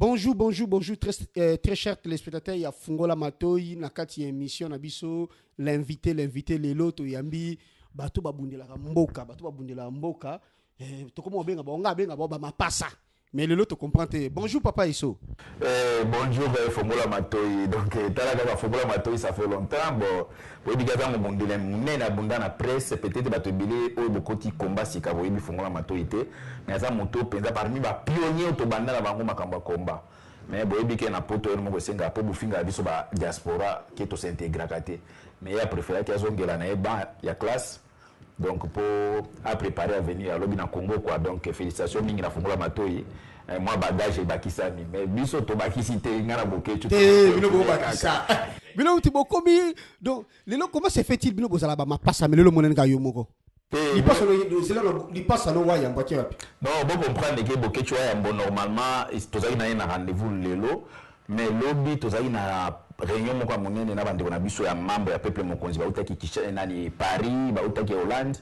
Bonjour, très chers téléspectateurs. Il y a Fungola Matoi, Nakati émission, Nabiso, l'invité, Lelo, Toyambi, Bato Babundela Mboka, Tokomo Benga, Bonga Benga, ma passa. Mais le lot te comprend. Bonjour Papa Isso. Bonjour Fongola Matoi. Donc Talaga Fongola Matoi ça fait longtemps. Bon, oui bigaza mo bondele munena bunda na presse peut-être batobile o bokoti combat sika boyebi Fongola Matoi te. Mais ça moto penza parmi ba pionnier to banda na bango makamba combat. Mais boyebi ke na poto eno mo senga po bufinga biso ba diaspora qui to s'intégrer kate. Mais il a préféré qu'il azongela na eba ya classe. Donc pour à préparer à venir à l'objet dans Congo quoi. Donc félicitations mingi na Fongola Matoi. Moi bagage et bakisami mais biso to bakisite ngana bokechu bino bo bakisa bino uti bokomi donc lelo comment se fait-il bino bozala ba mapasa mais lelo monene ga yomoko il passe no wa yamba ki wapi non bon comprendre que bokechu wa yamba normalement tozali na rendez-vous lelo mais lobby tozali na réunion moko monene na bande na biso ya membre ya peuple mokonzi ba utaki Kinshasa nani Paris ba utaki Hollande.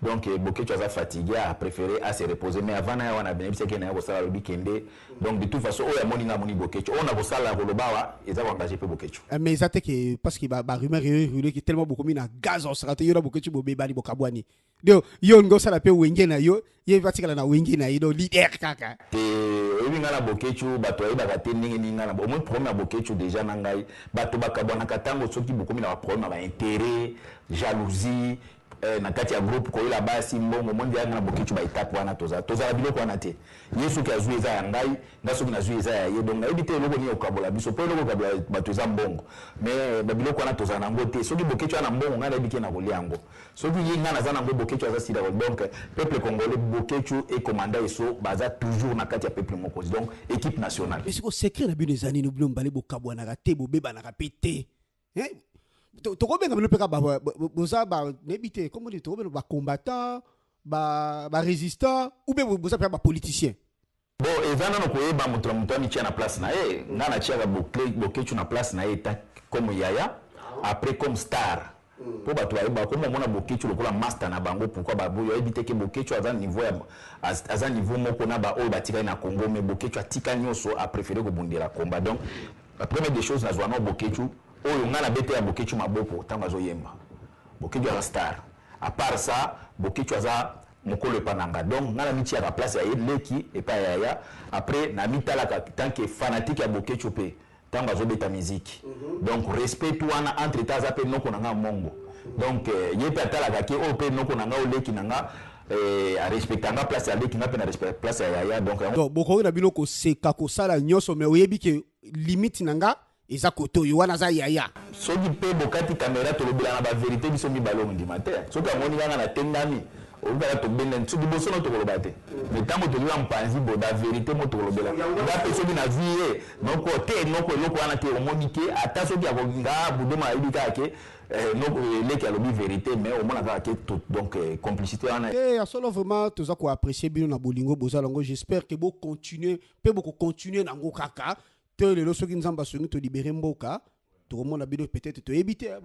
Donc Bokecho a fatigué, a préféré à se reposer. Mais avant, on a bien vu qu'il y a un lobby kende. Donc de toute façon, on a moni Bokecho. On a beau ça la roloba, ils ont engagé pour Bokecho. Mais ça que parce qu'il y a rumeur qui tellement beaucoup mis na gaz en sera il y a Bokecho bobé bani bokabwani. Donc yo ngo ça la pe wenge na yo, il va tikala na wenge na yo leader kaka. Oui ngala Bokecho bato ba kate ningi ngala. Au moins premier Bokecho déjà nangai bato bakabwana katango soki beaucoup mis na problème ba intérêt, jalousie. Na kati ya groupe ko ila basi mbongo mondi yana bokichu ba itape wana toza biloko wana te yesu ki azui eza ya ngai ngaso ki nazui eza ya ye donc na ebite loko ni okabola biso po loko kabola batoza mbongo mais ba biloko wana toza nango te soki bokichu ana mbongo ngana ebike na kolia yango soki ye ngana za nango bokichu aza sida donc peuple congolais bokichu et commandant eso baza toujours na kati ya peuple mokozi donc équipe nationale mais c'est ko secret na bino ezani no bilo mbale bokabwana ka te bobeba na ka pété hein tokobenga bino peka boza ba nebité comme dit tokobenga ba combattant ba résistant ou bien boza peka ba politicien bon ezana no koyeba moto mutani tia na place na ye ngana tia ba bokechu na place na ye ta comme yaya après comme star pour bato ba comme mona bokechu lokola master na bango pourquoi ba boyo ebite ke bokechu aza niveau aza niveau moko na ba o batika na Congo mais bokechu atika nyoso a préféré ko bundela combat donc la première des choses na zwana bokechu oyo ngana bete ya bokechu maboko tanga zo yemba bokechu ya star à part ça bokechu aza mokolo pananga donc ngana miti ya place ya leki et pas yaya après na mitala tant que fanatique ya bokechu pe tanga zo beta musique donc respect wana entre taza pe noko nanga mongo donc yepe atala ka ke o pe noko nanga o leki nanga a respectanga place ya leki nga pe na respect place ya yaya donc boko na bino ko seka ko sala nyoso mais oyebi ke limite nanga eza koto yo wana za yaya soki pe bokati caméra to lobela na ba vérité biso mi balongo di matin soki amoni ngana na tendami oruka to benden soki boso no to koloba te mais tango to liwa mpanzi bo da vérité mo to lobela nga pe soki na vie noko te noko loko wana te omoni ke ata soki akonga budoma ibika ke noko leki alobi vérité mais au moins ka ke tout donc complicité wana solo vraiment toza ko apprécier bino na bolingo bozalango j'espère que bo continuer pe boko continuer na ngo kaka te lelo soki nzamba songi to libérer mboka to mona bino peut-être to éviter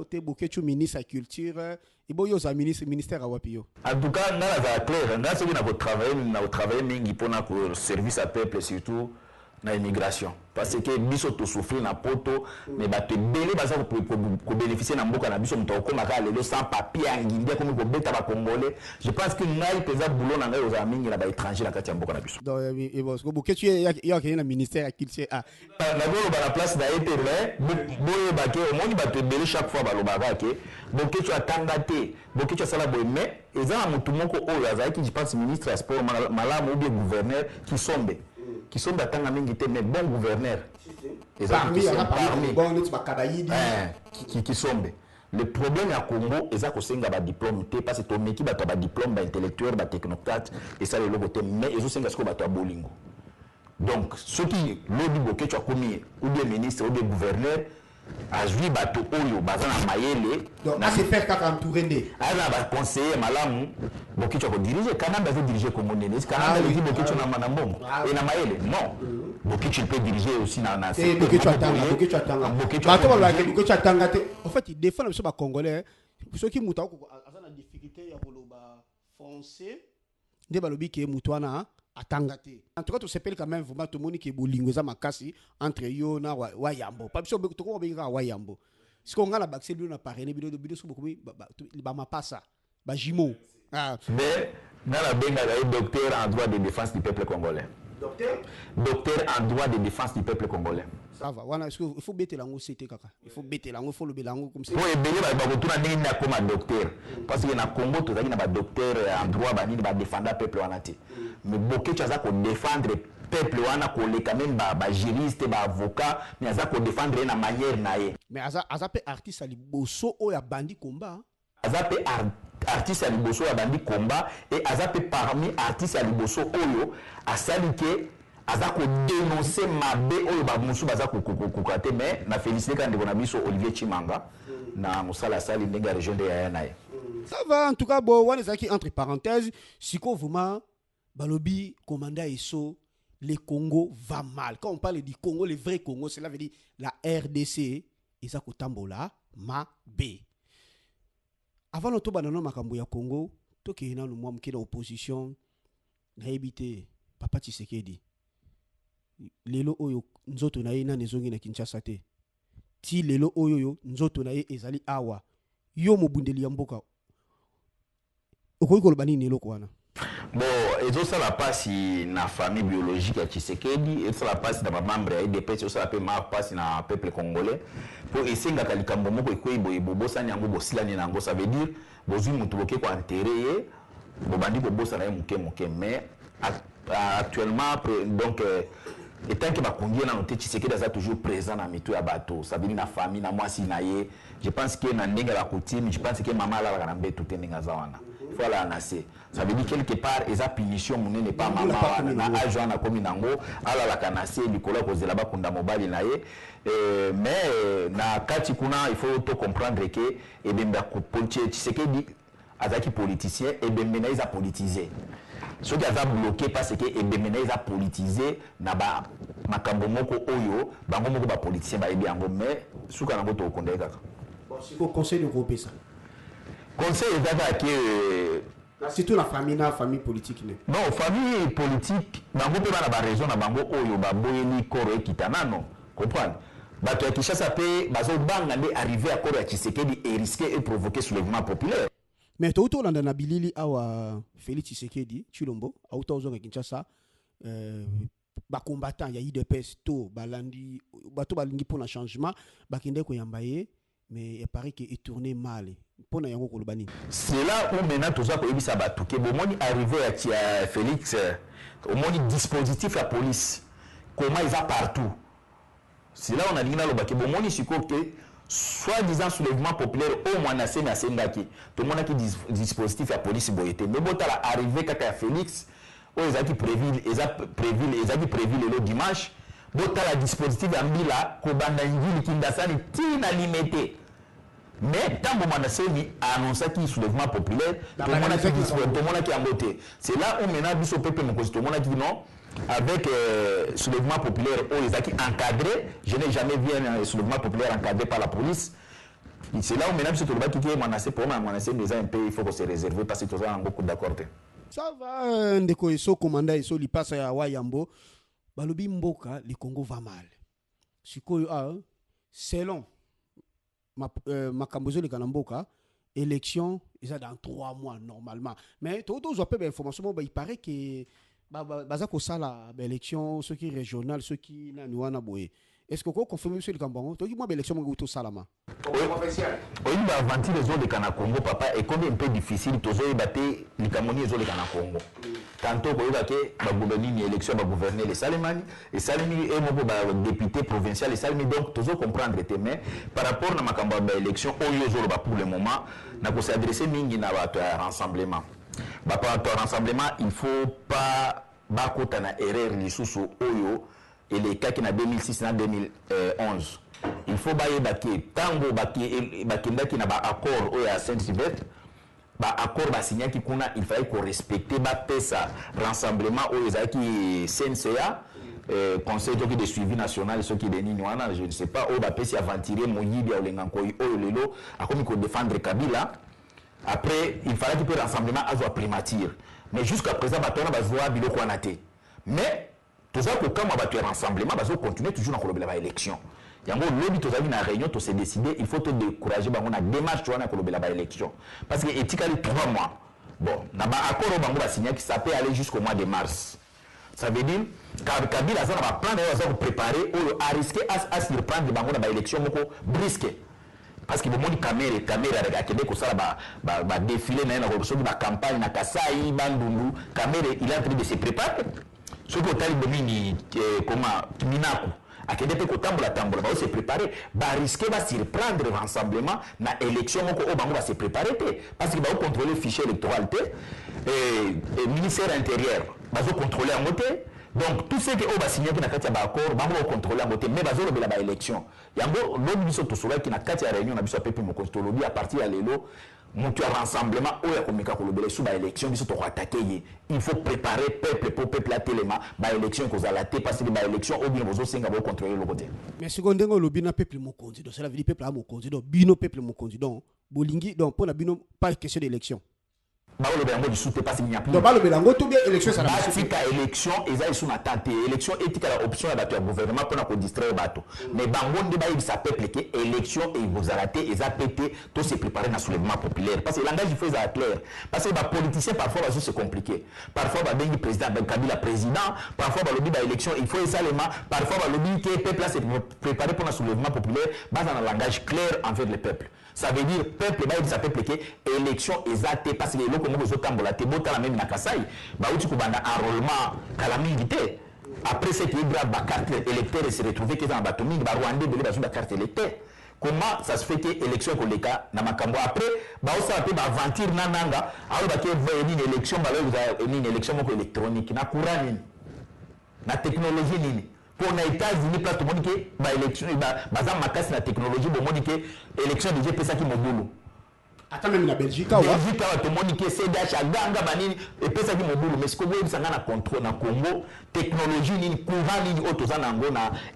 te bokechu ministre de culture et bo yo za ministère a wapi yo en tout cas na la clair na soki na ko travailler mingi pona ko service à peuple surtout na immigration parce que biso to souffrir na poto mais ba te belé ba ça ko bénéficier na mboka na biso mto ko maka lelo sans papier ngindi comme ko beta ba congolais je pense que ngai pesa boulot na ngai aux amis na ba étranger na kati ya mboka na biso donc et bon ko bokechu ya ke na ministère à culture a na go ba la place da été mais boye ba ke moni ba te belé chaque fois ba lo ba ke bokechu atanga te bokechu sala boye mais ezana mutu moko oyo azaki je pense ministre ya sport malamu ou bien gouverneur qui sont d'attendre mingi te mais bon gouverneur parmi bon qui sont le problème à Congo est que c'est un diplôme parce que ton équipe a un diplôme intellectuel ba technocrate et ça le logo mais ils ont c'est ce que ba bolingo donc ceux qui lobby bokecho commis ou bien ministre ou bien gouverneur azui bato oyo bazana mayele donc na se faire kaka entouré ala ba conseiller malamu bokicho ko diriger kanamba veut diriger Congo Nene kanamba veut bokicho na manambongo et na mayele non bokicho il peut diriger aussi na bokicho atanga bato ba bokicho atanga te en fait il défend biso ba congolais ceux qui muta ko azana difficulté ya koloba français nde balobi ke mutwana atangate. En tout cas, tu s'appelles quand même vraiment tout le monde qui est bolingoza makasi entre yo na wayambo. Pas besoin de tout le monde wayambo. Si on a la baxé lui on a parrainé bido sur beaucoup ba ma passa ba jimo. Mais dans la benga docteur en droit de défense du peuple congolais. Docteur en droit de défense du peuple congolais. Ça va. Voilà, il faut bêter lango c'était kaka. Il faut bêter lango, il faut le belango comme ça. Pour ébélé ba retourna ndenge na comme docteur parce que na Congo to zaki na ba docteur en droit ba ni ba défendre peuple wana te. Mais boké tu as ko défendre peuple wana ko le quand même ba juriste ba avocat mais aza ko défendre na manière na ye. Mais aza pe artiste ali boso o ya bandi combat. Aza pe artiste ali boso ya bandi combat et aza pe parmi artiste ali boso oyo asali ke aza ko dénoncer mabe oyo ba musu baza ko kokate mais na féliciter quand ndeko na biso Olivier Chimanga na musala sali ndenge région de ya naye. Ça va en tout cas bon wana zaki entre parenthèses siko vraiment balobi commandant Eso le Congo va mal. Quand on parle du Congo, le vrai Congo, cela veut dire la RDC et ça kotambola ma B. Avant le toba nano makambo ya Congo, to ke na no mwam ke na opposition na ebité papa Tshisekedi. Lelo oyo nzoto na ye na nezongi na Kinshasa te. Ti lelo oyo yo nzoto na ye ezali awa. Yo mobundeli ya mboka. Okoki koloba nini lelo kwana? Bon, et ça la passe na famille biologique à Tshisekedi, et ça la passe dans ma membre et des petits, ça la passe na peuple congolais. Pour essayer de kalikambo moko ikoyi bobo sa nyango bosila ni nango, ça veut dire bozu mutu boke ko enterrer, bobandi bobo sa na muke mais actuellement donc étant que bakongi na noté Tshisekedi a toujours présent na mitu ya bato, ça veut dire na famille na moi si na ye, je pense que na ndenge la coutume, je pense que maman la ka na mbeto te ndenge zawana. Voilà, ça veut dire quelque part, ils ont punition, mon n'est pas maman, na agent na komi nango, ala la kanase, Nicolas Kozela ba kunda mobali na ye, mais na kati kuna il faut tout comprendre que et ben ba politique, tu sais que dit azaki politicien et ben mena ils a politisé. Ceux qui ont bloqué parce que et ben mena ils a politisé na ba makambo moko oyo, bango moko ba politicien ba ebi yango mais suka nango to konde kaka. Bon, c'est au conseil de groupe ça. Conseil est que surtout la famille politique non famille politique bango pe bana ba raison na bango oyo ba boyeli koro ekitana non comprendre bato ya Kinshasa pe bazo banga nde arriver à koro ya Tshisekedi et risquer et provoquer soulèvement populaire mais to landa na bilili awa Félix Tshisekedi Chilombo auto zo Kinshasa ba combattant ya IDPS to balandi bato balingi pour un changement bakinde ko yambaye mais il paraît qu'il est tourné mal. C'est là où maintenant tout ça peut ça batouké. Bon, moi arrivé à Félix, au moins dispositif la police, comment ils ont partout. C'est là on a dit là le baké. Bon, moi ici que soi-disant soulèvement populaire au moins na sengaki. Tout le monde a qui dispositif la police boyete. Mais bon, t'as arrivé quand Félix, oh ils ont prévu le dimanche. Bon, t'as la dispositif ambila kobanda ngili kindasani tina limité. Mais tant que Manasséni a annoncé qu'il y a soulèvement populaire, tout le monde qui a voté. C'est là où maintenant, Bissot Peuple, tout le monde a dit non, avec soulèvement populaire, ils ont encadré. Je n'ai jamais vu un soulèvement populaire encadré par la police. C'est là où maintenant, Bissot Peuple qui est menacé, pour moi, menacé déjà un peu, il faut qu'on se réserve parce que tout ça, on a beaucoup d'accord. Ça va, ndeko iso commandant iso li passe ya Wayambo, balobi mboka, le Congo va mal. Sikoyo selon makambozo le kanamboka élection ils dans 3 mois normalement mais tout aux appels information il paraît que baza ko sala élection ceux qui régional ceux qui na niwana boye est-ce que vous confirmez monsieur le Cambon toi qui moi élection mo to salama officiel oui ba vanti les autres de Kana Congo papa et combien un peu difficile tozo baté les Camerounais les autres de Kana Congo tantôt ko yoka ba gouverner ni élection ba gouverner les Salimani et Salimi et mo ba député provincial les Salimi donc tozo comprendre tes mais par rapport na makamba ba élection oyo zolo ba pour le moment na ko s'adresser mingi na ba rassemblement ba pour rassemblement il faut pas ba kota na erreur li susu oyo et les cas qui na 2006 na 2011 il faut bailler baké tango baké qui na ba accord oyo à Saint-Sylvestre ba accord ba signé qui kuna il fallait qu'on respecter ba pesa rassemblement oyo za qui CNCA conseil de suivi national ceux qui déni wana je ne sais pas oyo ba pesi aventurer moyibi ya olenga koyi oyo lelo akomi ko défendre Kabila Après, il fallait que le rassemblement soit primature. Mais jusqu'à présent, on a besoin de biloko anaté. Mais, tout ça, quand on a un rassemblement, on va continuer toujours dans l'élection. Il y a un lobby, tu as vu une réunion, tu s'est décidé, il faut te décourager, on a démarche, tu as une élection. Parce que éthiquement, 3 mois. Bon, on a un accord au signé qui ça peut aller jusqu'au mois de mars. Ça veut dire que Kabila a un plan de préparer ou à risquer à se reprendre dans l'élection brisquée. Parce que le monde caméra avec Québec ça va défiler dans la campagne na Kasai Bandundu caméra il est en train de se préparer ce que tali domini comment Minaku à Québec ko tambola va se préparer va risquer va se reprendre rassemblement na élection moko o bango va se préparer parce que va contrôler le fichier électoral et ministère intérieur va contrôler en côté. Donc, tout ce qui est signé qui n'a pas d'accord, va contrôler la beauté, mais va faire la élection. Il y a l'autre mission qui n'a pas de réunion, à partir de l'élo, mon rassemblement, où il y a comme sous l'élection, il faut préparer peuple à téléma, l'élection qu'on a la tête, parce que l'élection, ou bien vous aussi, vous contrôler le côté. Mais si on a le bino peuple mokondi, donc cela veut dire peuple mokondi, donc bino peuple mokondi, donc bolingi, donc pour la bino, pas question d'élection. Le bélango du soute parce qu'il n'y a plus. Donc, le bélango, tout bien élection, ça va être élection, ils ont sous attente. Élection éthique à l'option à battre le gouvernement pour distraire le bateau. Mais bango débat il s'appelle que élection et vous arrêtez, ils ont pété, tout se préparer dans le soulèvement populaire. Parce que le langage il faut être clair. Parce que les politiciens parfois c'est compliqué. Parfois le président Kabila président, parfois le lobby élection, il faut seulement, parfois le lobby que le peuple s'est préparé pour le soulèvement populaire, basé dans un langage clair envers le peuple. Ça veut dire peuple va dire peuple que élection exacte parce que les locaux nous tambola te bota la même na Kasai ba uti ko banda enrôlement calamité après cette grave carte électeur se retrouver que dans batomi ba Rwanda de la carte électeur comment ça se fait que élection ko leka na makambo après ba osa pe ba aventure nananga alors ba ke une élection ba une élection électronique na courant ni na technologie ni pour les États-Unis, tout le monde qui est élection, la technologie, le monde qui est élection de GPSA qui mobile. Attends, même la Belgique, tout le monde qui est CDH, Ganga, Banini, et PSA qui mobile. Mais ce que vous voyez, c'est un contrôle dans le Congo, technologie, courant, auto-zanango,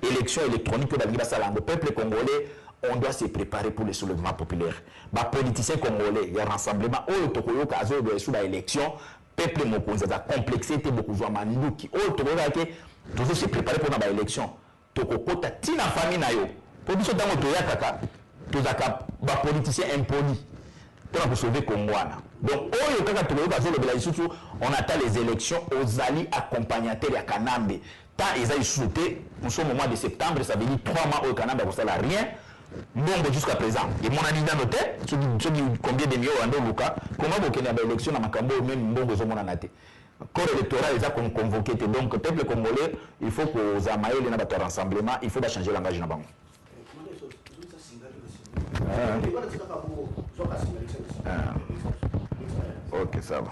élection électronique, le peuple congolais, on doit se préparer pour le soulèvement populaire. Les politiciens congolais, il y a un rassemblement, au Tokoyo, Kazo, de l'élection, peuple mokonzi a complexité beaucoup de manduki oh to ba ke to se préparer pour na élection to kokota tina famille na yo pour biso dango to yakaka to zaka ba politicien impoli pour sauver Congouana. Donc oyo kaka to yoka zo le bela isusu on attend les élections aux alliés accompagnateurs ya Kanambe tant ils a sauté nous sommes au mois de septembre ça veut dire 3 mois au Kanambe pour ça là rien. Bon, jusqu'à présent, et mon ami dans l'hôtel, combien de millions en Luka, comment vous avez une élection dans Macambo, même bon, vous avez un corps électoral, ils ont convoqué. Donc, le peuple congolais, il faut que vous ayez un rassemblement, il faut changer le langage. Ok, ça va.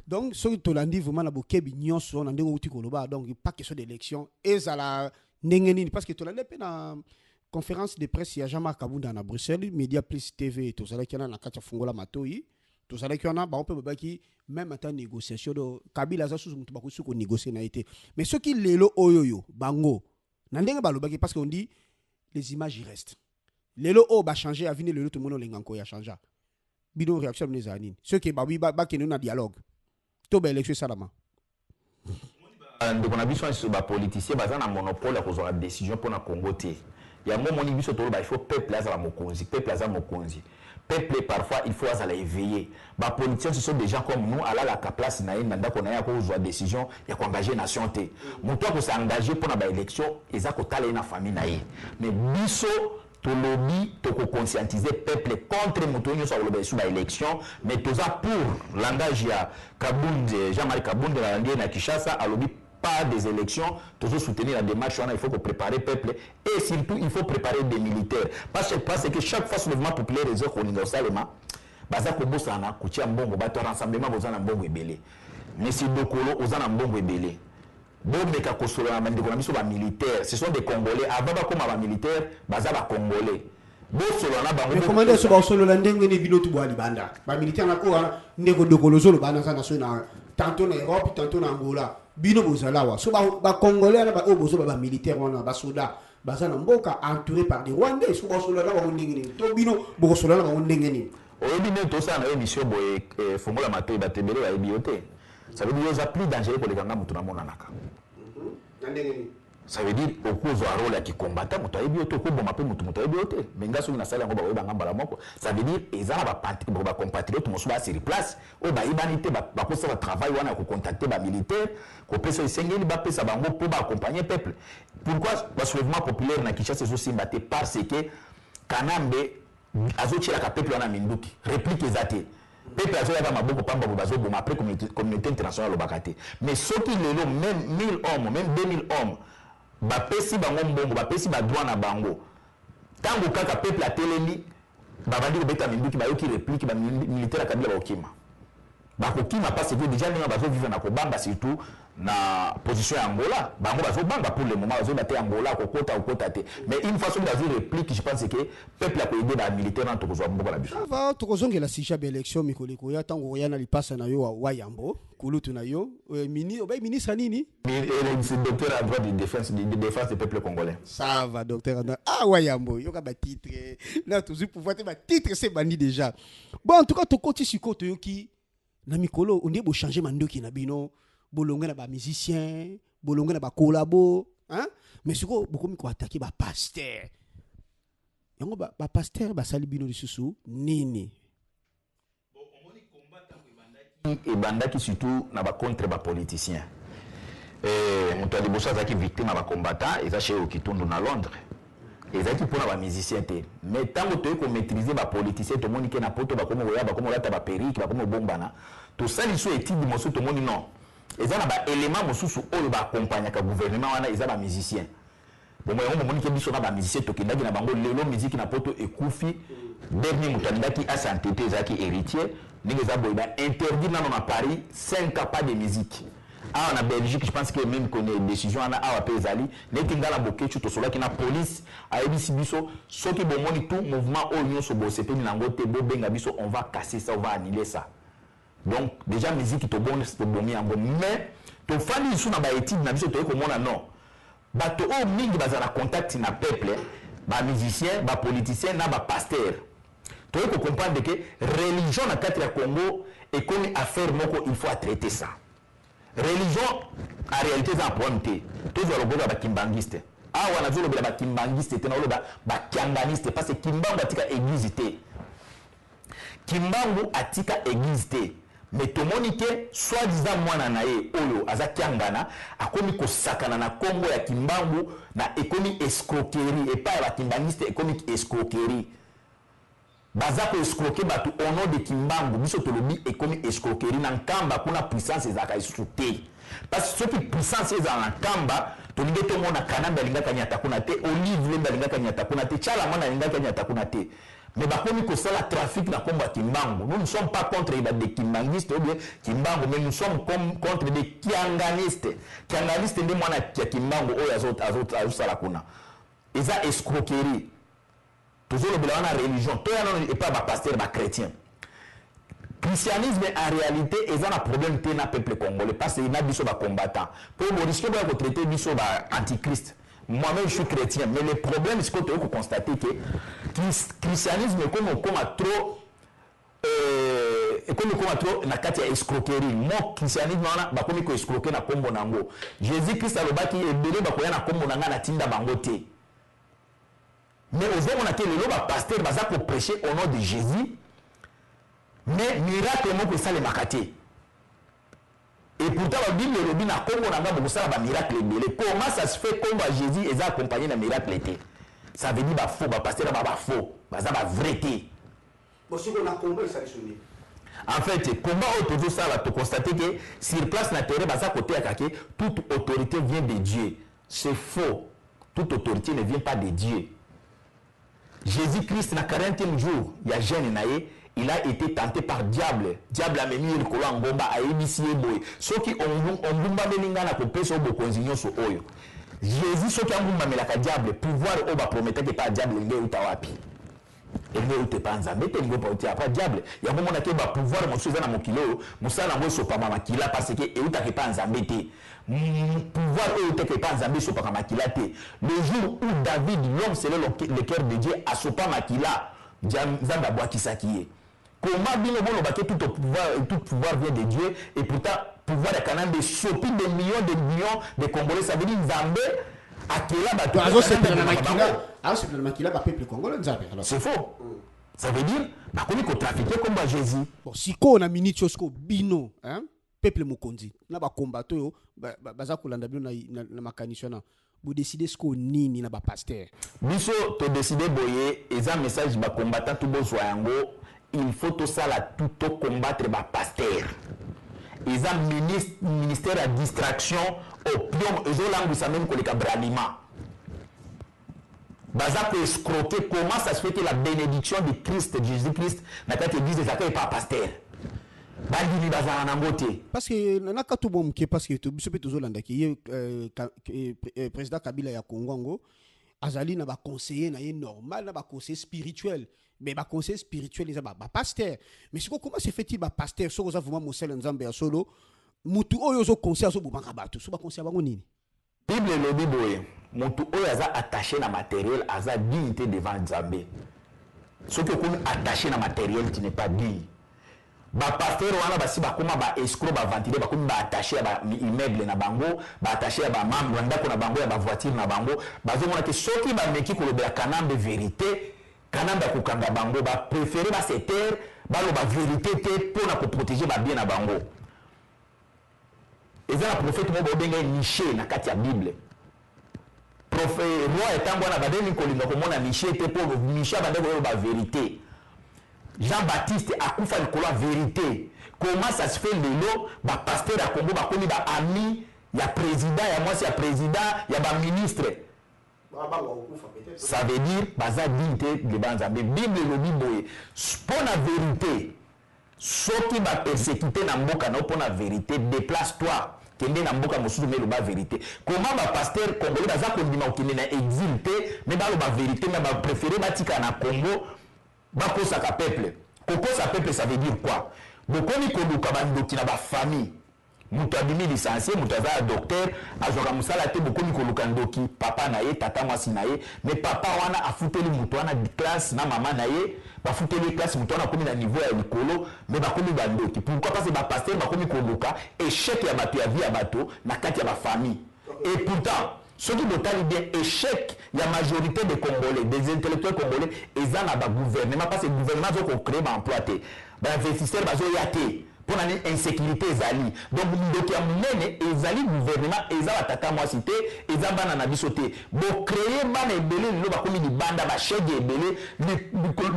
Donc, ce que tu as dit, vraiment, il y a donc pas question d'élection, et ça la parce que tu l'as dit dans conférence de presse il y a Jean-Marc Kabunda à Bruxelles, Média Plus TV, tout ça là qui en a Katia Fungola Matoi, tout ça là qui en a, on peut qui même à négociation de Kabila za sous mutu bakusu ko négocier na été. Mais ce qui lelo oyoyo bango, nandenge balobaki parce qu'on dit les images y restent. Lelo o ba changer a venir lelo tout le monde lenganko ya changer. Bidon réaction les anines. Ce qui ba ba qui nous na dialogue. To ba élection salama. Donc on a besoin de ba politicien bazana monopole à cause de la décision pour na Congo té. Il y a un moment où il faut peuple à Mokonzi, peuple à Mokonzi. Peuple parfois il faut à éveiller. Les politiciens ce sont des gens comme nous à la place naïna qu'on a à cause de la décision il y a qu'on engager nation té. Mon toi que c'est engagé pour la élection et ça qu'on t'a la famille naïe. Mais biso to lobby to conscientiser peuple contre mutonyo sur l'élection mais tout ça pour langage ya Kabund Jean-Marie Kabund de la na Kinshasa à lobby pas des élections, toujours soutenir la démarche, il faut préparer le peuple et surtout il faut préparer des militaires. Parce que chaque fois le mouvement populaire les autres au Salema, baza ko bosana ko tia mbongo bato rassemblement bozana mbongo ebele. Mais si dokolo ozana mbongo ebele. Bon meka ko solo na ndeko na biso ba militaire, ce sont des Congolais avant ba comme ba militaire, baza ba Congolais. Bo solo na bango. Mais comment est-ce ba solo la ndenge ne bino tu boali banda. Ba militaire na ko ndeko dokolo solo bana sana sona tantôt en Europe, tantôt en Angola. Bino bozalawa so ba congolais na ba obozo ba militaire wana ba soda bazana mboka entouré par des Rwandais so ba sola na ba ndenge ni to bino bo sola na ba ndenge ni oyebi nde tosala na émission boye fongola matoi bato ebele bayebi yo te. Ça veut dire oza plus dangereux koleka nga moto namonanaka. Ça veut dire okozwa rôle ya kikombata moto ayebi yo te okoboma mpe moto ayebi yo te. Mais nga soki nasali yango bakoyebanga mbala moko. Ça veut dire eza na bacompatriote mosusu basiri place oyo bayebani te bakosa batravail wana ya kocontacte bamilitaire kopesa esengeli bapesa bango mpo baakompagne peuple. Pourquoi basoulèvement populaire na Kinshasa ezosimba te? Parce que Kanambe azotielaka peuple wana minduki réplique eza te. Peuple azoyaka maboko pamba bazoboma après communauté internationale lobaka te. Mais soki lelo même 1000 hommes même 2000 hommes bapesi bango mbongo bapesi badroit na bango tango kaka peuple atelemi babandi kobeta minduki bayoki réplique bamilitaire akabila bakokima bakokima parce que déjà ndenge bazovivre na kobamba surtout na position ya Angola bango bazobanga pour le moment bazobate Angola kokota te. Mais une fois soki bazo réplique je pense que peuple akoyede bamilitaire na tokozwa mboko na biso va tokozongela sija baélection mikoleko ya tango oyana lipasa na yo wa yambo kulutu na yo ministre nini c'est docteur en droit de défense du peuple congolais. Ça va docteur wa yambo yoka ba titre là toujours pouvoir te ba titre c'est bandi déjà. Bon en tout cas to koti sikoto yoki na mikolo on bo changer mandoki na bino bolonga na ba musicien bolonga na ba collabo hein mais siko beaucoup mi ko attaquer ba pasteur yango ba pasteur ba sali bino lisusu nini bon omoni combat et bandaki surtout na ba contre ba politicien moto ali bosa zaki victime ba combattant eza chez Okitundu na Londres ezaki pona ba musicien te mais tango to ko maîtriser ba politicien to moni ke na poto ba komo ya ba komo lata ba perruque ba komo bombana to sali so étude mosu to moni non eza na ba élément mosusu oyo ba accompagner ka gouvernement wana eza ba musicien bon moi on moni ke biso na ba musicien to kindaki na bango lelo musique na poto ekufi dernier moto ndaki a santé ezaki héritier ninge za boy ba interdit na Paris 5 ans pas de musique. Ah, en Belgique, je pense que même qu'on a une décision à Pézali, n'était-ce la bokechu to sola qui na police a ebisi biso, ce qui bon moni tout mouvement au union so bosse pe nangote bo benga biso, on va casser ça, on va annuler ça. Donc déjà musique to bon c'est bon en bon mais to fali sous na ba étude na biso to ko mona non. Ba to o mingi bazana contact na peuple, ba musicien, ba politicien na ba pasteur. To ko comprendre que religion na kati ya Congo et comme affaire moko il faut traiter ça. Religion en réalité c'est un problème te tous les lobola ba kimbangiste ah wana zo lobola ba kimbangiste te na lobola ba kianganiste parce que kimbangu atika église te kimbangu atika église te mais tomoni ke soi-disant mwana na ye oyo aza kiangana akomi kosakana na Congo ya kimbangu na ekomi escroquerie et pas ba kimbangiste ekomi escroquerie baza ko escroquer batu au nom de kimbangu biso tolobi ekomi escroquerie na nkamba kuna puissance ezaka isuté parce que soki puissance ezala na nkamba tolingi to mona Kanambe alingaka nyata kuna te Olive Lemba alingaka nyata kuna te Chala mwana alingaka nyata kuna te mais bakomi ko sala trafic na komba kimbangu. Nous ne sommes pas contre les kimbangistes ou bien kimbangu mais nous sommes contre des kianganistes. Kianganistes ndi mwana ya kimbangu oyo azot sala kuna eza escroquerie. Toujours le bilan de la religion, tout le monde n'est pas pasteur, pas chrétien. Christianisme en réalité est un problème pour le peuple congolais parce qu'il y a des combattants. Pour le risque de traiter des antichrist. Moi-même je suis chrétien, mais le problème c'est que tu as constaté que le christianisme est comme trop na kati ya escroquerie. Moi christianisme wana ba komi ko escroquer na kombo nango. Jésus Christ alobaki ebele ba koya na kombo nanga na tinda bango te. Mais aux hommes, on a été le pasteur baza pour prêcher au nom de Jésus. Mais miracle que ça les makate. Et pourtant la Bible le dit na Congo na ngabo ça ba miracle belé. Comment ça se fait comme Jésus est accompagné d'un miracle été? Ça veut dire ba faux, ba pasteur ba faux, baza ba vérité. Bon si on a compris ça sonné. En fait, comment on peut ça là te constater que sur place na terre baza côté à kake toute autorité vient de Dieu. C'est faux. Toute autorité ne vient pas de Dieu. Jésus-Christ, na 40e jour, il y a jeune naïe, il a été tenté par diable. Diable a mis le colon en bomba à ABC boy. Ceux qui ont bomba meninga na kopesa au bokonzinyo so oyo. Jésus ceux qui ont bomba melaka diable pouvoir au ba promettre que pas diable nge utawapi. Ele ute panza mete ngo pa utia pas diable. Ya bomba na ke ba pouvoir mo suza na mokilo, musala ngo so pa makila parce que e uta ke panza mbete. Pouvoir eux était pas Zambé sur Makilate. Le jour où David, l'homme selon le cœur de Dieu, a sopa Makila, Zamba Boakisaki. Comment bino bolo baké tout pouvoir vient de Dieu et pourtant pouvoir de Canaan de sopi des millions de Congolais, ça veut dire Nzambe akela bato. C'est faux. Ça veut dire bakomi ko trafiquer comme Jésus. Bon, si ko na minute yosko bino, hein, peuple mokonzi, na ba combattre yo, baza kolanda bino na makanisho na. Vous décidez ce qu'on nini na ba pasteur. Biso to décider boye, eza message ba combattant tout besoin yango. Il faut tout ça là tout combattre ba pasteur. Ils ont ministère à distraction opium ils ont langue ça même que les cabranima. Baza peut escroquer comment ça se fait que la bénédiction de Christ de Jésus-Christ n'a pas été disent ça pas pasteur. Bandi baza na ngote. Parce que na ka tout bon parce que tout se peut toujours landa qui président Kabila ya Congo azali na ba conseiller na normal na ba conseiller spirituel. Mais ba conseil spirituel ils ba pasteur mais c'est comment se fait-il ba pasteur so za vraiment mosel nzambe ya solo mutu oyo zo conseil so bubanga bato so ba conseil bango nini Bible le biboye mutu oyo aza attaché na matériel aza dignité devant nzambe ce que comme attaché na matériel tu n'es pas digne ba pasteur wana basi ba koma ba escroc ba ventiler ba comme ba attaché ba immeuble na bango ba attaché ba membre ndako na bango ya ba voiture na bango bazo mona ke soki ba meki ko lobela kanambe vérité Kanamba kukanga bango ba préférer ba se taire ba lo ba vérité te pour na ko protéger ba bien na bango. Eza la prophète mo benga Miché na kati ya Bible. Prophète roi etango na badeni ko linga ko mona Miché te pour Miché ba ndeko ba vérité. Jean-Baptiste akufa likolo la vérité. Comment ça se fait lelo ba pasteur ya Congo ba komi ba ami ya président ya moi c'est président ya ba ministre. Ça veut dire baza dignité de banzambe Bible le biboye pour la vérité soki ba persécuter na mboka na pour la vérité déplace-toi kende na mboka mosusu mais le ba vérité comment ba pasteur congolais baza ko ndima okende na exilté mais ba lo ba vérité mais ba préférer batika na Congo ba kosa ka peuple kokosa peuple ça veut dire quoi bokoni ko luka ba ndoki na ba famille mutu abimi licencié mutu aza docteur azoka musala te bokomi koluka ndoki papa na ye tata mwasi na ye mais papa wana afuteli mutu wana classe na mama na ye bafuteli classe mutu wana komi na niveau ya likolo mais bakomi bandoki pourquoi parce que ba pasteur bakomi koluka échec ya bato ya vie ya bato na kati ya ba famille et pourtant ceux qui botali bien échec ya majorité des Congolais des intellectuels congolais eza na ba gouvernement parce que gouvernement zo ko créer ba emploi te ba investisseur bazo ya te pour l'insécurité ezali donc ndoki ya munene ezali gouvernement eza batata moi cité eza bana na biso te bo créer bana ebele lelo bakomi libanda ba chege ebele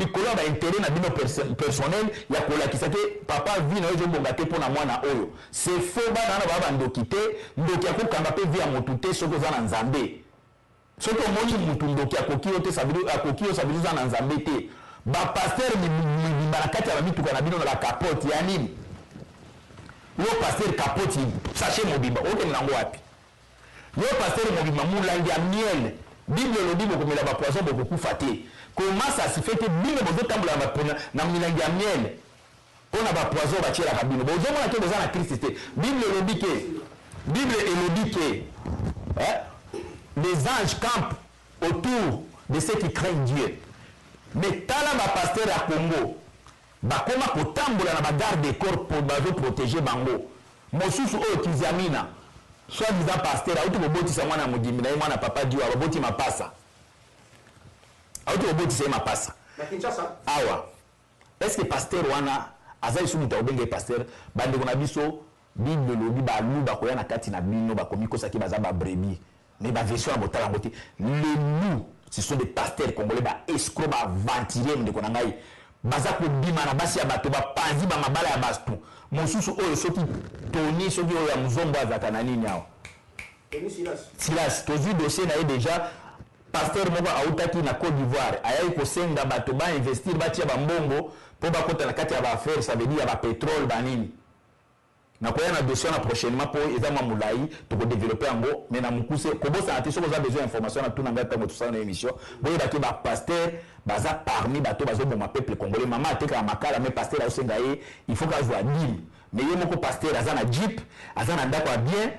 likolo ba intérêt na bino personnel ya kolakisa ke papa vi na oyo bonga te mpona mwana oyo c'est faux bana na baba ndoki te ndoki ya kokanga mpe vi ya motu te soki oza na nzambe soki omoni mutu ndoki akoki yo te akoki yo sabili oza na nzambe te bapaster mibimba na kati ya bamituka na bino na bakapote ya nini yo pasteur capote sachet mobimba oke nango wapi yo pasteur mobimba mulangi ya miel bible lobi bokomela ba poison bokokufa te comment ça se fait que bible bozotambola na milangi ya miel pona ba poison batielaka bino bozomona ke boza na Christ te bible lobi ke les anges campent autour de ceux qui craignent Dieu mais tala ba pasteur ya Congo bakoma kotambola na bagarde de corps pour bazo protéger bango mosusu oyo kizamina soit disant pasteur auto bobotisa mwana mugimbi na ye mwana papa dio aboti mapasa auto bobotisa mapasa na Kinshasa awa est-ce que pasteur wana azali su muta obenge pasteur bande kona biso bible lobi ba lu ba koya na kati na bino ba komi kosa ki baza ba brebis mais ba version abotala ngote les loups ce sont des pasteurs congolais ba escrocs ba venturiers ndeko na ngai baza ko bima na basi ya bato ba panzi ba mabala ya bastu mosusu oyo soki toni soki oyo ya muzombo azaka na nini awa Silas tozu dossier na ye déjà pasteur moko autaki na Côte d'Ivoire ayayi kosenga bato ba investir batia ba mbongo po bakota na kati ya ba affaire ça veut dire ya ba pétrole ba nini na koya na dossier na prochainement po ezama mulai to ko développer yango mais na mukuse ko bosa ate soko za besoin information na tout na ngata mo tout ça na émission boye ba ke ba pasteur baza parmi bato bazo bon ma peuple congolais mama ateka makala mais pasteur asenga ye il faut ka joie dim mais ye moko pasteur azana jeep azana ndako bien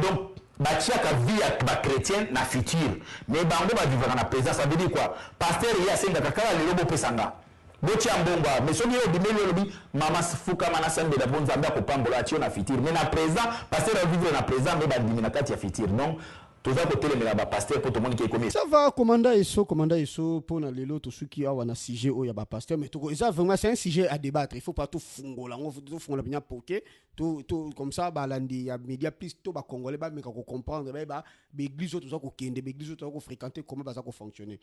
donc batiaka vie ya ba chrétien na futur mais bango ba vivre na présence ça veut dire quoi pasteur ya senga kaka lelo bo pesanga bochi ambongwa mais soki yo bimeli lobi mama fuka mana sembe da bonza nda ko pambola tio na fitir mais na présent pasteur à vivre na présent mais ba dimina kati ya fitir non toza ko telemela ba pasteur pour tout monde qui est commis ça va commandant eso pour na lelo to suki awa na sujet o ya ba pasteur mais to ça vraiment c'est un sujet à débattre il faut pas tout fungola on faut tout fungola bien poké tout comme ça ba landi ya média plus to ba congolais ba mais ko comprendre ba église to za ko kende ba église to za ko fréquenter comment ba za ko fonctionner.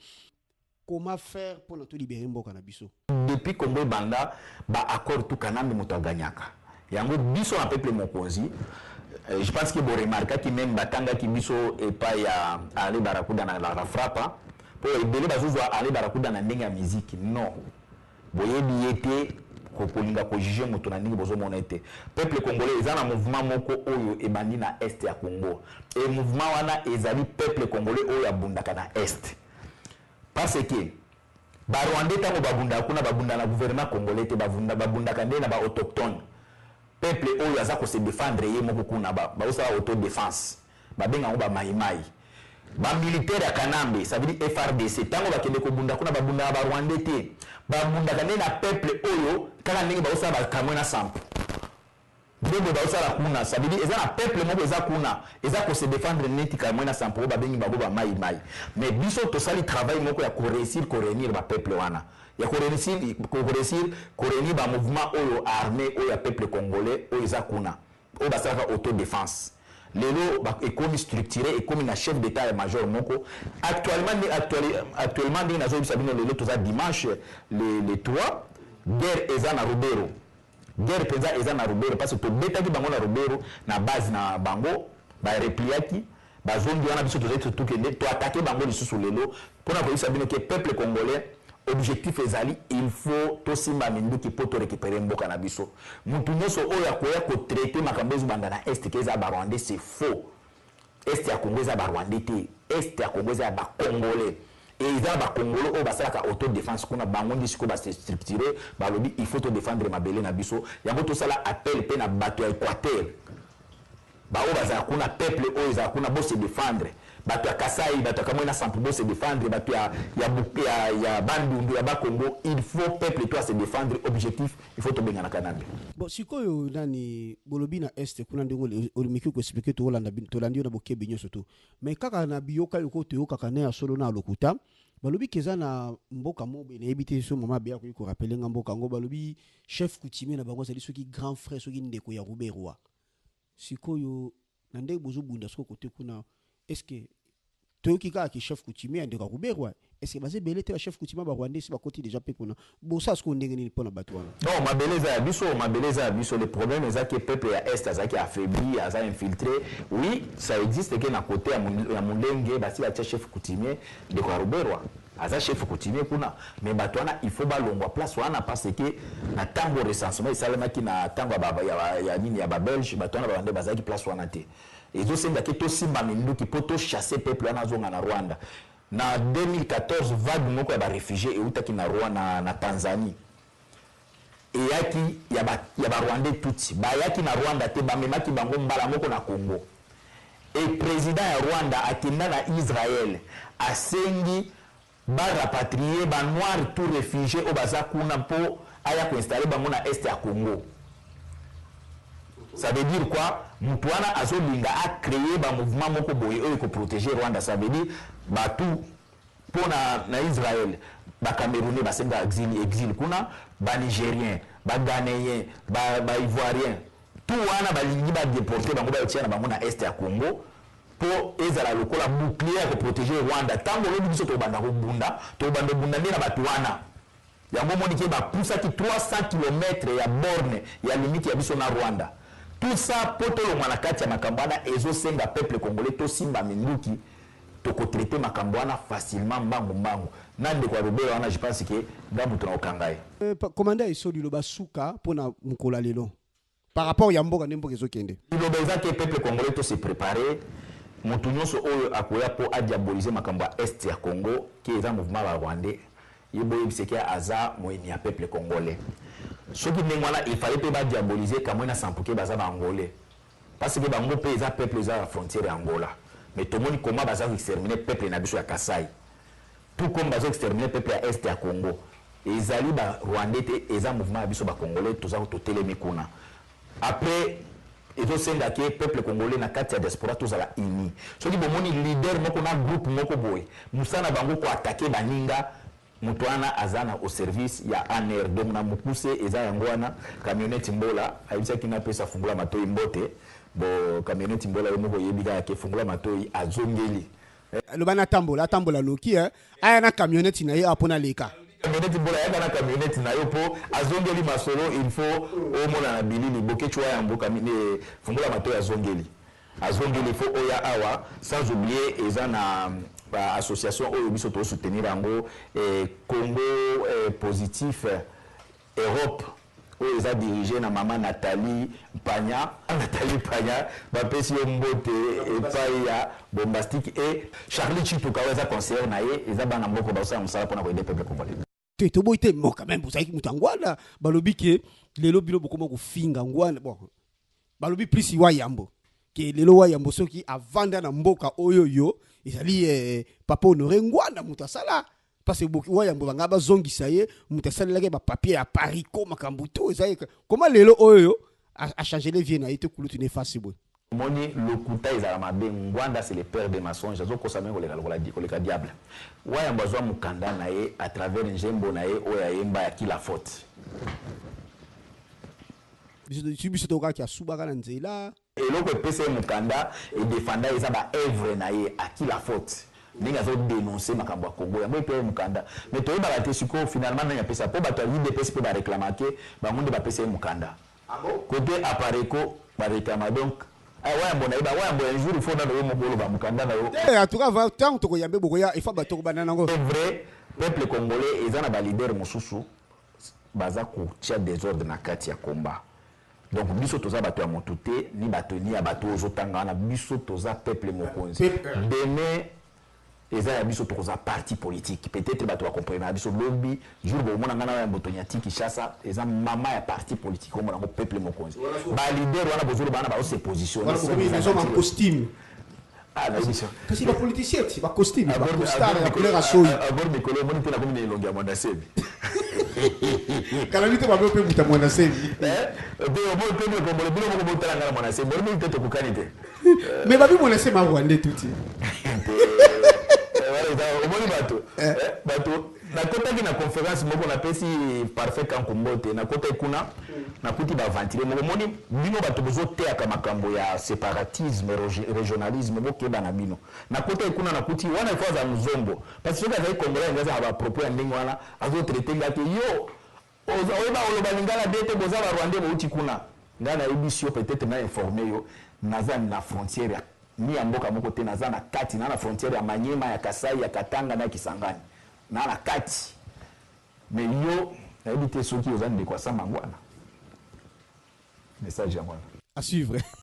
Comment faire pour nous libérer mboka na biso? Depuis Congo banda ba accord tout kanambe moto ganyaka. Yango biso na peuple mokonzi. Je pense que vous remarquez que même batanga ki biso et pas ya aller barakuda na la frappa pour ebele bazozwa aller barakuda na ndenge ya musique non. Boyebi yete ko kolinga ko juger moto na ndenge bozo monete. Peuple congolais ezana mouvement moko oyo ebandi na est ya Congo. Et mouvement wana ezali peuple congolais oyo abundaka na est. Parce que ba Rwandais tango babunda kuna babunda na gouvernement congolais te babunda kande na ba autochtone peuple oyo aza ko se défendre ye moko kuna ba osala auto défense ba benga ngo ba maimai ba militaire ya Kanambe ça veut dire FRDC tango bakende ko bunda kuna babunda ba Rwandais te babunda kande na peuple oyo kala ndenge ba osala ba kamwena sample ndenge ba osala kuna ça veut dire eza na peuple moko eza kuna eza ko se défendre neti kamwena sample ba bengi ba maimai mais biso to sali travail moko ya ko réussir ko réunir ba peuple wana ya ko réussir ba mouvement oyo armé oyo ya peuple congolais oyo eza kuna oyo basaka auto défense lelo ba économie structurée économie na chef d'état et major moko actuellement ndenge nazo bisa bino lelo toza dimanche le 3 guerre eza na Rubero guerre penza eza na Rubero parce que to betaki bango na Rubero na base na bango ba repliaki bazongi wana biso toza tout kende to attaquer bango lisusu lelo pona ko bisa bino ke peuple congolais objectif ezali il faut to simba minduki poto récupérer mboka na biso mutu nyoso oyo akoya ko traiter makambezo banda na est keza ba Rwandais c'est faux est ya Congo za ba Rwandais te est ya Congo za ba Congolais et ils ont ba Congolais o basala auto défense kuna bango ndisiko ba se structurer ba lobi il faut to défendre mabele na biso yango to sala appel pe na bato ya Équateur ba o baza kuna peuple o za kuna bo se défendre bato ya Kasai bato kama na sample bo se défendre bato ya Bandundu ya Bakongo il faut peuple toi se défendre objectif il faut to benga na Kanambe bon sikoyo nani bolobi na est kuna ndingo olimiki ko expliquer to Holanda to landio na bokebi nyoso to mais kaka na biyoka yoko to yoka kana ya solo na lokuta balobi keza na mboka mobe na ebité so mama bia ko rappeler nga mboka ngo balobi chef coutumier na bango sali soki grand frère soki ndeko ya Ruberwa sikoyo na ndenge bozo bunda soko côté kuna est-ce que toyoki kaka ki chef coutumier ndeko ya Ruberwa est-ce que bazé belete la chef coutumier ba Rwandais si ba côté déjà pe kuna bo ça ce qu'on ndenge ni pona bato wana non mabeleza ya biso le problème est que peuple ya est azaki affaibli aza infiltré oui ça existe que na côté ya mulenge basi ba chef coutumier ndeko ya Ruberwa aza chef coutumier kuna mais bato wana il faut balongwa place wana parce que na tango recensement esalemaki na tango ya nini ya ba belge bato wana bande bazaki place wana te ezo senga ke to simba minduki poto chasser peuple wana zonga na Rwanda na 2014 vague moko ya ba réfugiés eutaki na Rwanda na Tanzanie eyaki ya ba Rwandais tutsi ba yaki na Rwanda te ba memaki bango mbala moko na Congo et président ya Rwanda akinda na Israël asengi ba rapatrier ba noir tout réfugiés au baza kuna po aya ko installer bango na est ya Congo. Ça veut dire quoi? Mutwana azolinga a créé ba mouvement moko boye eux ko protéger Rwanda, ça veut dire ba tout pour na Israël ba Camerounais ba senga exil kuna ba Nigérien ba Ghanéen ba Ivoirien tout wana ba lingi ba déporter bango ba tia na bango na est ya Congo pour ezala lokola bouclier pour protéger Rwanda tango lobi biso to banda ko bunda na batu wana yango monike ba poussa ki 300 km ya borne ya limite ya biso na Rwanda tout ça poto lo mwana kati ya makambana ezo senga peuple congolais to simba minduki to ko traiter makambana facilement mbangu nande kwa Rubero wana je pense que ndamu tuna okangai commandant isoli lo basuka pona mukola lelo par rapport ya mboka nembo kezo kende lo beza ke peuple congolais to se préparer mutu nyonso oyo akoya po a diaboliser makambo ya est ya Congo qui est un mouvement ba Rwandais yebo yebiseke aza moyeni ya peuple congolais soki ndengwana il fallait pe ba diaboliser kamwena sampuke baza ba angolais parce que bango pe eza peuple eza la frontière ya Angola mais tout le monde comment baza exterminer peuple na biso ya Kasai tout comme baza exterminer peuple ya est ya Congo ezali ba Rwandais te eza mouvement biso ba Congolais toza totelemi kuna après ezosenga ke peuple congolais na kati ya diaspora tozala uni soki bomoni leader moko na groupe moko boye musana bango ko attaquer baninga moto wana azana au service ya ANR donc na mukuse eza yango wana camionnette mbola ayibisaki na pesa fungula matoi mbote bo camionnette mbola yo moko yebika yake fungula matoi azongeli lobana tambola loki aya na camionnette na ye apona leka camionnette mbola yaka na camionnette na yo po azongeli masolo il faut au mona na bilili bokechwa ya mboka mine fungula matoi azongeli faut oya awa sans oublier eza na association oyo biso to soutenir yango Congo positif Europe oyo eza dirigé na mama Nathalie Panya bapesi yo mbote epai ya bombastique et Charlie Chituka eza conseiller na ye eza bana mboko basala mosala mpona koyede peuple congolais to boy te mo quand même bozaki mutangwana balobi ke lelo bino bokoma kofinga ngwana bon balobi plus wa yambo ke lelo wa yambo soki avanda na mboka oyo yo ezali papa honoré ngwana mutasala parce que wa yambo banga bazongisa ye mutasala lake ba papier ya Paris ko makambo to ezali comment lelo oyo a changer les vies na ite kulutu ne facile moni lokuta ezala mabe ngwanda c'est le père des mensonges azokosa mengo koleka diable wa yambo azwa mukanda na ye à travers njembo na ye oyo ayemba ya kila faute biso toka ki asubaka na nzela eloko epesa mukanda et défenda eza ba œuvre na ye à kila faute ndenge azo dénoncer makambo ya Congo yango epe mukanda mais toyebaka te siko finalement nani apesa po bato ya UDPS mpe bareklamake bango nde bapesa ye mukanda côté apareko bareklama donc wayambo na yeba wayambo un jour il faut nano yo mobolo ba mukanda na yo en tout cas va tant to koyambe bokoya il faut bato ko banana ngo c'est vrai peuple congolais eza na ba leader mosusu baza ko tia désordre na kati ya combat donc biso toza bato ya motu te ni bato ni ya bato ozotanga na biso toza peuple mokonzi demain eza ya biso toza parti politique peut-être bato ba comprendre biso lobby jour bo mona ngana ya mboto nyati Kinshasa eza mama ya parti politique comme na peuple mokonzi ba leader wana bozolo bana ba se positionner ils ont un costume kasi ba politicien ba costume ba costard ya couleur à soy abord de couleur moni tena comme ni longa mwana sebi kala nite ba be muta mwana sebi be o mo pe ko mo bilo mo tala ngana mwana sebi mo te to kukanite mais ba bi mwana sebi ma rwandais tout bato nakotaki na conférence moko napesi parfait kankumbote nakota kuna nakuti baventile moko moni bino bato bozoteyaka makambo ya séparatisme régionalisme bokeba na bino nakota kuna nakuti wana ifo aza mzombo parce que soki azali congolais ngaza aba propos ya ndenge wana azotraite ngaki yo oyeba oloba lingala de te boza barwandais bouti kuna nga nayebi si yo peut-être na informé yo naza na frontière ni ya mboka moko te naza na kati na frontière ya Manyema ya Kasai ya Katanga na Kisangani na kati mais yo nayebi te soki ozani de kwa sa mangwana message ya mwana à suivre